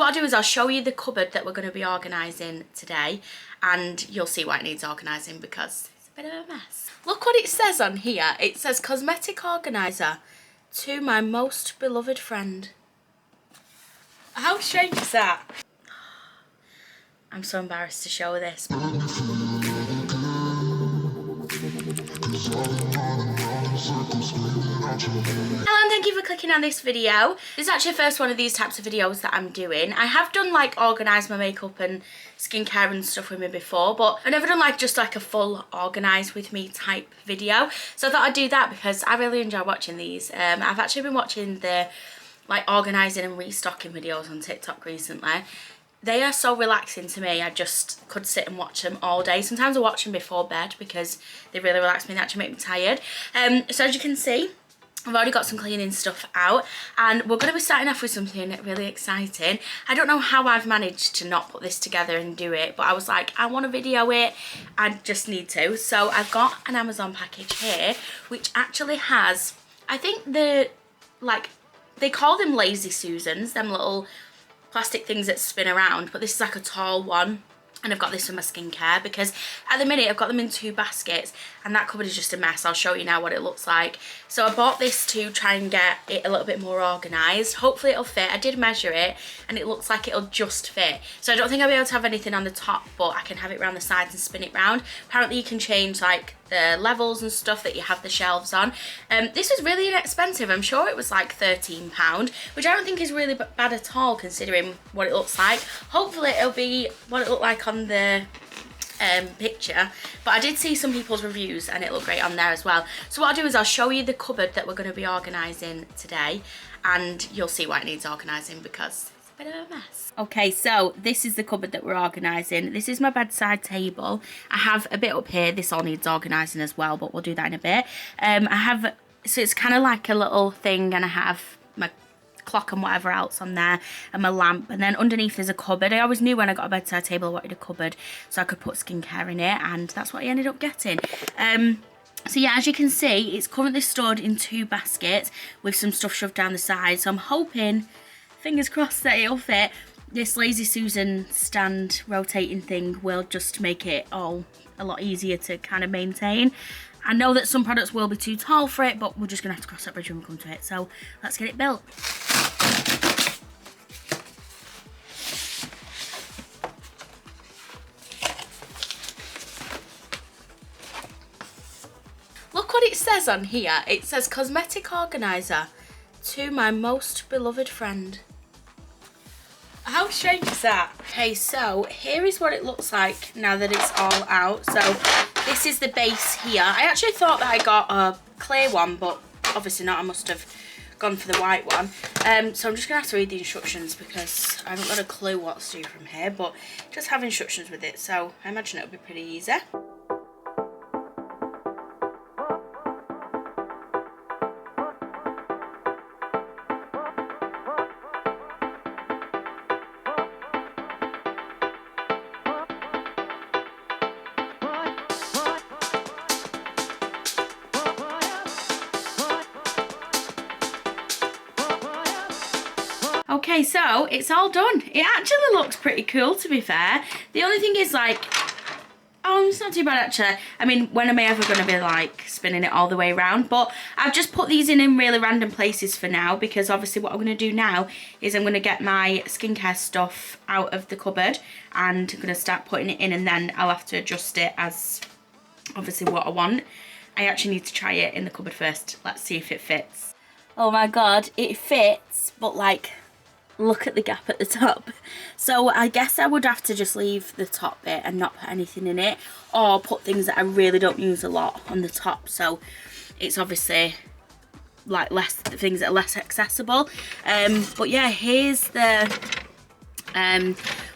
What I'll do is I'll show you the cupboard that we're going to be organising today, and you'll see why it needs organising because it's a bit of a mess. Look what it says on here. It says cosmetic organiser to my most beloved friend. How strange is that? I'm so embarrassed to show this. Hello and thank you for clicking on this video. This is actually the first one of these types of videos that I'm doing. I have done like organise my makeup and skincare and stuff with me before, but I've never done like just like a full organise with me type video. So I thought I'd do that because I really enjoy watching these. I've actually been watching the like organising and restocking videos on TikTok recently. They are so relaxing to me. I just could sit and watch them all day. Sometimes I watch them before bed because they really relax me and actually make me tired. So as you can see, I've already got some cleaning stuff out and we're going to be starting off with something really exciting. I don't know how I've managed to not put this together and do it, but I was like, I want to video it. I just need to. So I've got an Amazon package here, which actually has, I think they call them Lazy Susans, them little plastic things that spin around, but this is like a tall one, and I've got this for my skincare because at the minute I've got them in 2 baskets and that cupboard is just a mess. I'll show you now what it looks like. So I bought this to try and get it a little bit more organised. Hopefully it'll fit. I did measure it and it looks like it'll just fit. So I don't think I'll be able to have anything on the top, but I can have it around the sides and spin it round. Apparently you can change like the levels and stuff that you have the shelves on. This was really inexpensive. I'm sure it was like £13, which I don't think is really bad at all considering what it looks like. Hopefully it'll be what it looked like on the picture, but I did see some people's reviews and it looked great on there as well. So what I'll do is I'll show you the cupboard that we're going to be organising today, and you'll see why it needs organising because it's a bit of a mess. Okay, so this is the cupboard that we're organising. This is my bedside table. I have a bit up here. This all needs organising as well, but we'll do that in a bit. So it's kind of like a little thing, and I have my clock and whatever else on there and my lamp, and then underneath there's a cupboard. I always knew when I got a bedside table I wanted a cupboard so I could put skincare in it, and that's what I ended up getting. So yeah, as you can see, it's currently stored in 2 baskets with some stuff shoved down the side, so I'm hoping, fingers crossed, that it'll fit. This Lazy Susan stand rotating thing will just make it all a lot easier to kind of maintain. I know that some products will be too tall for it, but we're just going to have to cross that bridge when we come to it. So let's get it built. Look what it says on here. It says cosmetic organiser to my most beloved friend. How strange is that? Okay, so here is what it looks like now that it's all out. So this is the base here. I actually thought that I got a clear one, but obviously not. I must have gone for the white one. So I'm just gonna have to read the instructions because I haven't got a clue what to do from here, but just have instructions with it. So I imagine it'll be pretty easy. Okay, so it's all done. It actually looks pretty cool, to be fair. The only thing is like, oh, it's not too bad actually. I mean, when am I ever going to be like spinning it all the way around? But I've just put these in really random places for now, because obviously what I'm going to do now is I'm going to get my skincare stuff out of the cupboard and I'm going to start putting it in, and then I'll have to adjust it as obviously what I want. I actually need to try it in the cupboard first. Let's see if it fits. Oh my god, it fits, but like, look at the gap at the top. So I guess I would have to just leave the top bit and not put anything in it, or put things that I really don't use a lot on the top, so it's obviously like things that are less accessible. But yeah, here's the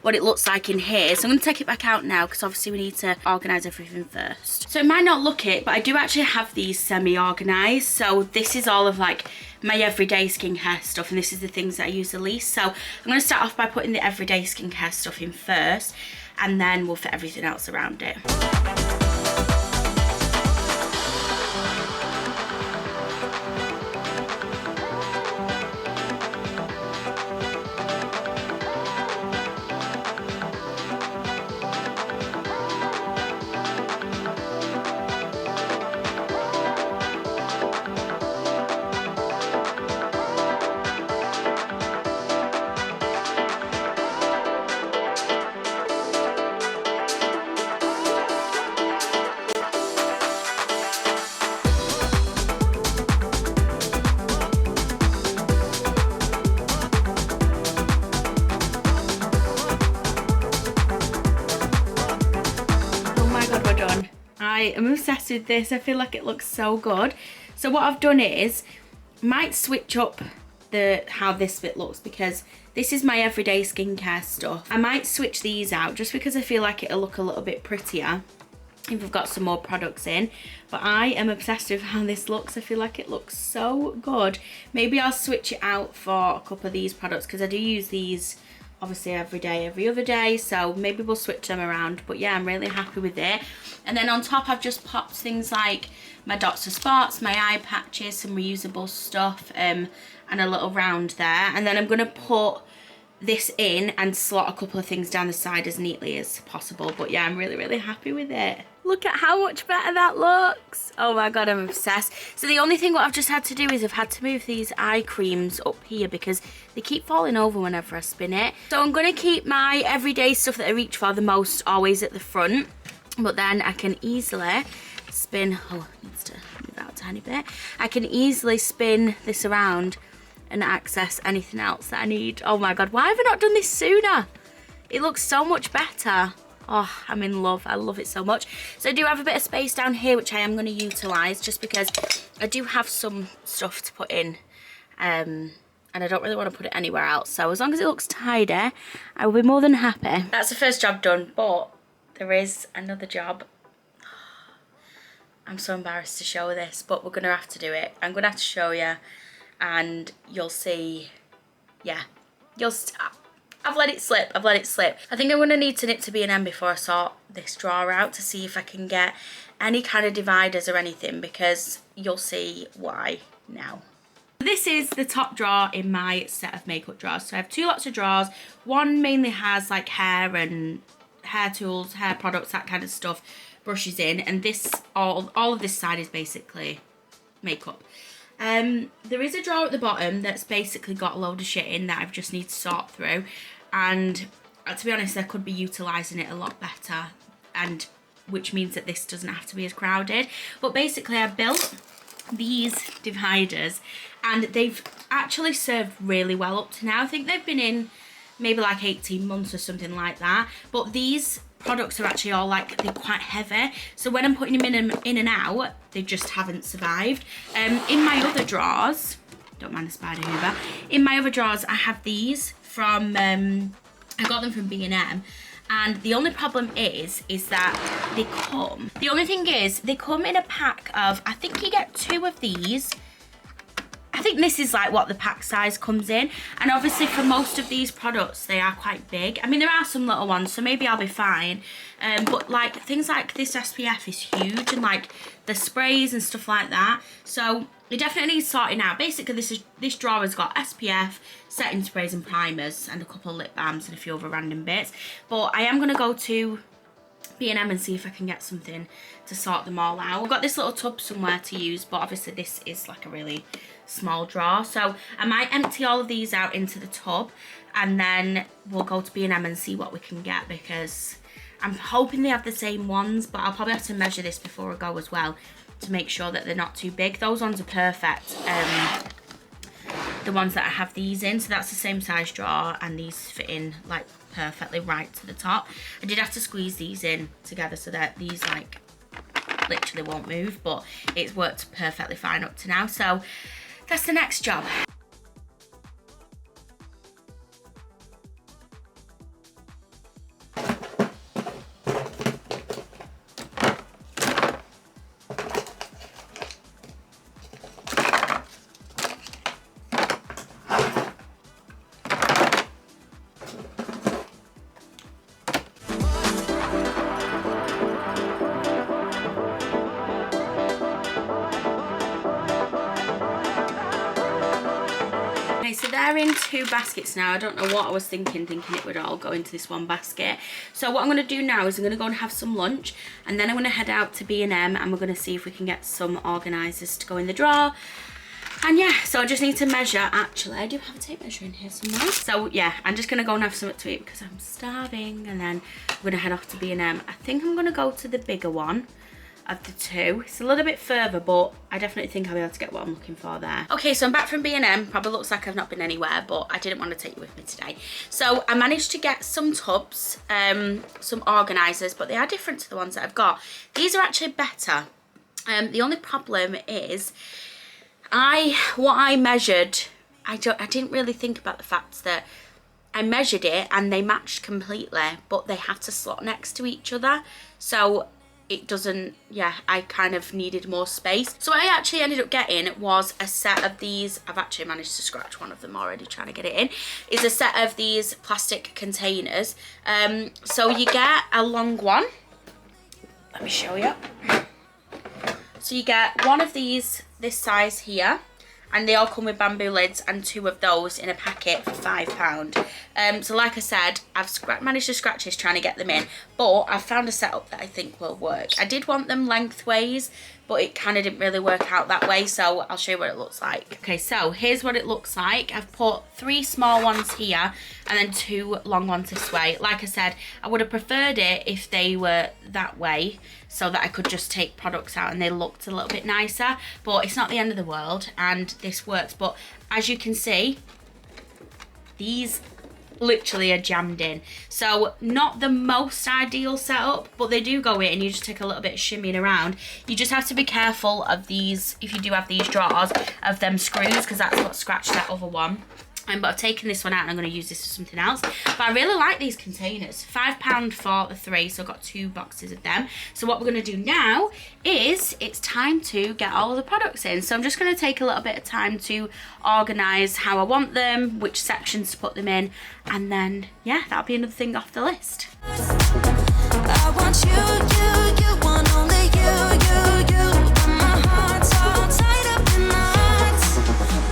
what it looks like in here. So I'm going to take it back out now because obviously we need to organise everything first. So it might not look it, but I do actually have these semi-organised. So this is all of like my everyday skincare stuff, and this is the things that I use the least. So I'm going to start off by putting the everyday skincare stuff in first, and then we'll fit everything else around it. I am obsessed with this. I feel like it looks so good. So what I've done is, might switch up how this bit looks, because this is my everyday skincare stuff. I might switch these out just because I feel like it'll look a little bit prettier if we've got some more products in. But I am obsessed with how this looks. I feel like it looks so good. Maybe I'll switch it out for a couple of these products, because I do use these obviously every day, every other day, so maybe we'll switch them around. But yeah, I'm really happy with it. And then on top I've just popped things like my dots of spots, my eye patches, some reusable stuff, and a little round there. And then I'm gonna put this in and slot a couple of things down the side as neatly as possible. But yeah, I'm really happy with it. Look at how much better that looks. Oh my god, I'm obsessed. So the only thing what I've just had to do is I've had to move these eye creams up here because they keep falling over whenever I spin it. So I'm gonna keep my everyday stuff that I reach for the most always at the front, but then I can easily spin, oh, it needs to move out a tiny bit. I can easily spin this around and access anything else that I need. Oh my god, why have I not done this sooner? It looks so much better. Oh, I'm in love. I love it so much. So I do have a bit of space down here, which I am going to utilise just because I do have some stuff to put in. And I don't really want to put it anywhere else. So as long as it looks tidy, I will be more than happy. That's the first job done, but there is another job. I'm so embarrassed to show this, but we're going to have to do it. I'm going to have to show you, and you'll see. Yeah, I've let it slip. I've let it slip. I think I'm going to need to knit to B&M before I sort this drawer out to see if I can get any kind of dividers or anything, because you'll see why now. This is the top drawer in my set of makeup drawers. So I have two lots of drawers. One mainly has like hair and hair tools, hair products, that kind of stuff, brushes in, and this all of this side is basically makeup. There is a drawer at the bottom that's basically got a load of shit in that I just need to sort through, and to be honest, I could be utilising it a lot better, and which means that this doesn't have to be as crowded. But basically I built these dividers and they've actually served really well up to now. I think they've been in maybe like 18 months or something like that, but these products are actually all like, they're quite heavy, so when I'm putting them in and out, they just haven't survived. In my other drawers, don't mind the spider hoover, in my other drawers I have these from I got them from B&M, and the only problem is that they come, the only thing is they come in a pack of, I think you get 2 of these. I think this is like what the pack size comes in, and obviously for most of these products they are quite big. I mean, there are some little ones, so maybe I'll be fine, but like things like this SPF is huge, and like the sprays and stuff like that, so it definitely needs sorting out. Basically this drawer has got SPF, setting sprays and primers, and a couple of lip balms and a few other random bits. But I am going to go to B&M and see if I can get something to sort them all out. I've got this little tub somewhere to use, but obviously this is like a really small drawer, so I might empty all of these out into the tub, and then we'll go to B&M and see what we can get, because I'm hoping they have the same ones, but I'll probably have to measure this before I go as well to make sure that they're not too big. Those ones are perfect, the ones that I have these in, so that's the same size drawer, and these fit in like perfectly right to the top. I did have to squeeze these in together so that these like literally won't move, but it's worked perfectly fine up to now. So that's the next job. So they're in 2 baskets now. I don't know what I was thinking it would all go into this one basket. So what I'm going to do now is I'm going to go and have some lunch, and then I'm going to head out to B&M and we're going to see if we can get some organisers to go in the drawer. And yeah, so I just need to measure. Actually, I do have a tape measure in here somewhere. So yeah, I'm just going to go and have something to eat because I'm starving, and then I'm going to head off to B&M. I think I'm going to go to the bigger one. of the two. It's a little bit further, but I definitely think I'll be able to get what I'm looking for there. Okay, so I'm back from B&M. Probably looks like I've not been anywhere, but I didn't want to take you with me today. So I managed to get some tubs, some organisers, but they are different to the ones that I've got. These are actually better. The only problem is what I measured, I didn't really think about the fact that I measured it and they matched completely, but they have to slot next to each other. So it doesn't, yeah, I kind of needed more space. So what I actually ended up getting was a set of these. I've actually managed to scratch one of them already trying to get it in. Is a set of these plastic containers. So you get a long one. Let me show you. So you get one of these, this size here, and they all come with bamboo lids, and 2 of those in a packet for £5. So like I said, I've managed to scratch this trying to get them in, but I've found a setup that I think will work. I did want them lengthways, but it kind of didn't really work out that way, so I'll show you what it looks like. Okay, so here's what it looks like. I've put 3 small ones here and then 2 long ones this way. Like I said, I would have preferred it if they were that way, so that I could just take products out and they looked a little bit nicer, but it's not the end of the world and this works. But as you can see, these literally are jammed in. So not the most ideal setup, but they do go in. You just take a little bit of shimmying around. You just have to be careful of these, if you do have these drawers, of them screws, because that's what scratched that other one. But I've taken this one out and I'm going to use this for something else. But I really like these containers. £5 for the 3, so I've got 2 boxes of them. So what we're going to do now is it's time to get all of the products in. So I'm just going to take a little bit of time to organise how I want them, which sections to put them in, and then, yeah, that'll be another thing off the list. I want you want only you. My heart's all tied up in knots.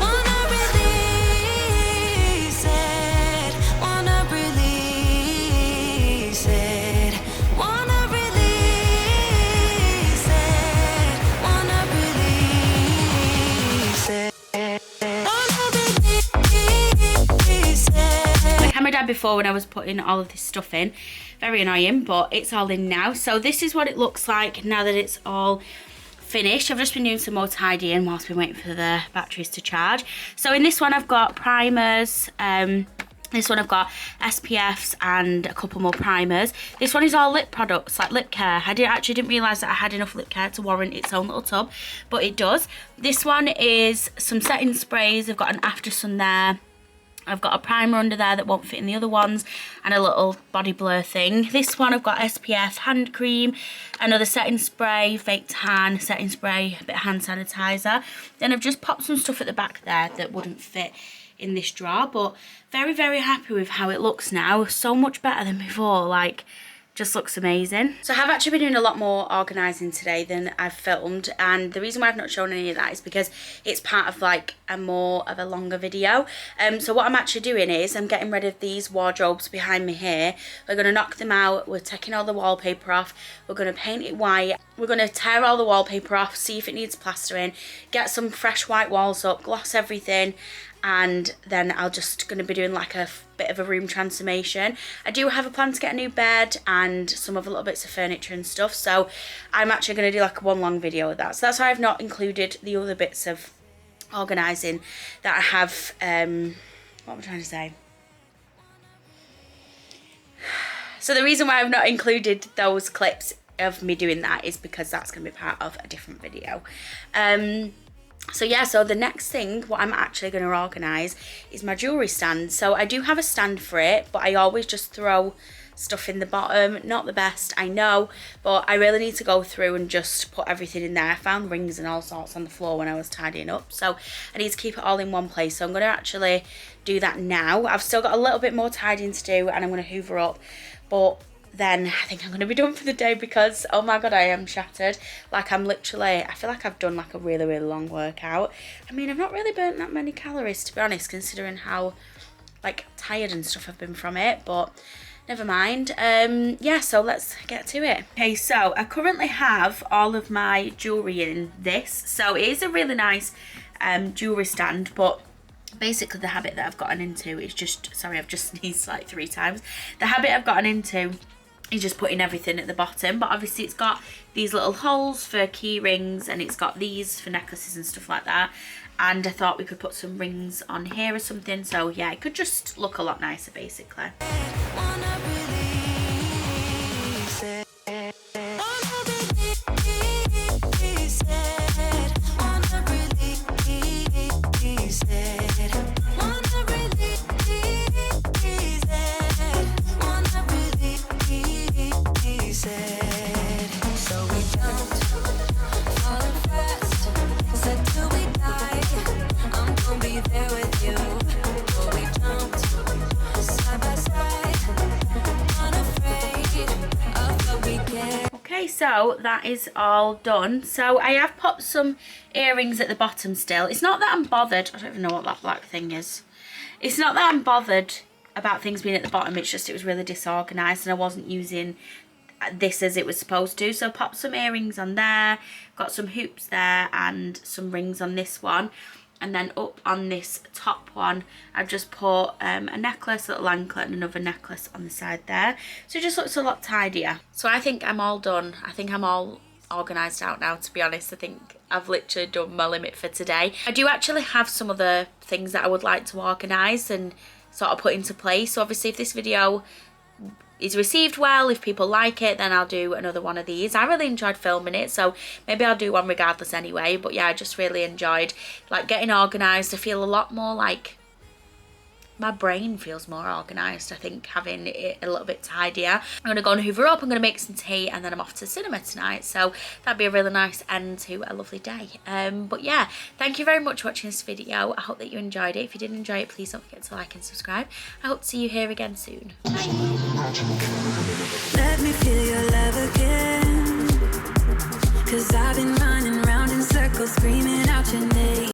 Wanna release it. Wanna release it. Wanna release it. Wanna release it. I hammered out before when I was putting all of this stuff in. Very annoying, but it's all in now. So this is what it looks like now that it's all finished. I've just been doing some more tidying whilst we're waiting for the batteries to charge. So in this one I've got primers, this one I've got SPFs and a couple more primers. This one is all lip products, like lip care. I didn't realise that I had enough lip care to warrant its own little tub, but it does. This one is some setting sprays. I've got an after sun there. I've got a primer under there that won't fit in the other ones, and a little body blur thing. This one I've got SPF hand cream, another setting spray, fake tan, setting spray, a bit of hand sanitizer. Then I've just popped some stuff at the back there that wouldn't fit in this drawer, but very, very happy with how it looks now. So much better than before, like, just looks amazing. So I have actually been doing a lot more organising today than I've filmed, and the reason why I've not shown any of that is because it's part of like a more of a longer video. So what I'm actually doing is I'm getting rid of these wardrobes behind me here. We're going to knock them out, we're taking all the wallpaper off, we're going to paint it white, we're going to tear all the wallpaper off, see if it needs plastering, get some fresh white walls up, gloss everything, and then I'm just going to be doing like a bit of a room transformation. I do have a plan to get a new bed and some other little bits of furniture and stuff, so I'm actually going to do like one long video of that. So that's why I've not included the other bits of organising that I have. What am I trying to say? So the reason why I've not included those clips of me doing that is because that's going to be part of a different video. So yeah, so the next thing, what I'm actually going to organise is my jewellery stand. So I do have a stand for it, but I always just throw stuff in the bottom. Not the best, I know, but I really need to go through and just put everything in there. I found rings and all sorts on the floor when I was tidying up, so I need to keep it all in one place. So I'm going to actually do that now. I've still got a little bit more tidying to do, and I'm going to hoover up, but then I think I'm going to be done for the day because, oh my god, I am shattered. Like, I'm literally, I feel like I've done like a really, really long workout. I mean, I've not really burnt that many calories, to be honest, considering how like tired and stuff I've been from it, but never mind. Yeah, so let's get to it. Okay, so I currently have all of my jewellery in this. So it is a really nice jewellery stand, but basically the habit that I've gotten into is just, sorry, I've just sneezed like 3 times. The habit I've gotten into is just putting everything at the bottom. But obviously it's got these little holes for key rings, and it's got these for necklaces and stuff like that. And I thought we could put some rings on here or something. So yeah, it could just look a lot nicer basically. So that is all done. So I have popped some earrings at the bottom still. It's not that I'm bothered. I don't even know what that black thing is. It's not that I'm bothered about things being at the bottom. It's just it was really disorganised and I wasn't using this as it was supposed to. So popped some earrings on there. Got some hoops there and some rings on this one. And then up on this top one, I've just put a necklace, a little anklet and another necklace on the side there. So it just looks a lot tidier. So I think I'm all done. I think I'm all organised out now, to be honest. I think I've literally done my limit for today. I do actually have some other things that I would like to organise and sort of put into place. So obviously if this video is received well, if people like it, then I'll do another one of these. I really enjoyed filming it, so maybe I'll do one regardless anyway. But yeah, I just really enjoyed like getting organised. I feel a lot more like my brain feels more organised, I think, having it a little bit tidier. I'm going to go and hoover up, I'm going to make some tea, and then I'm off to cinema tonight. So that'd be a really nice end to a lovely day. But yeah, thank you very much for watching this video. I hope that you enjoyed it. If you did enjoy it, please don't forget to like and subscribe. I hope to see you here again soon. Bye. Let me feel your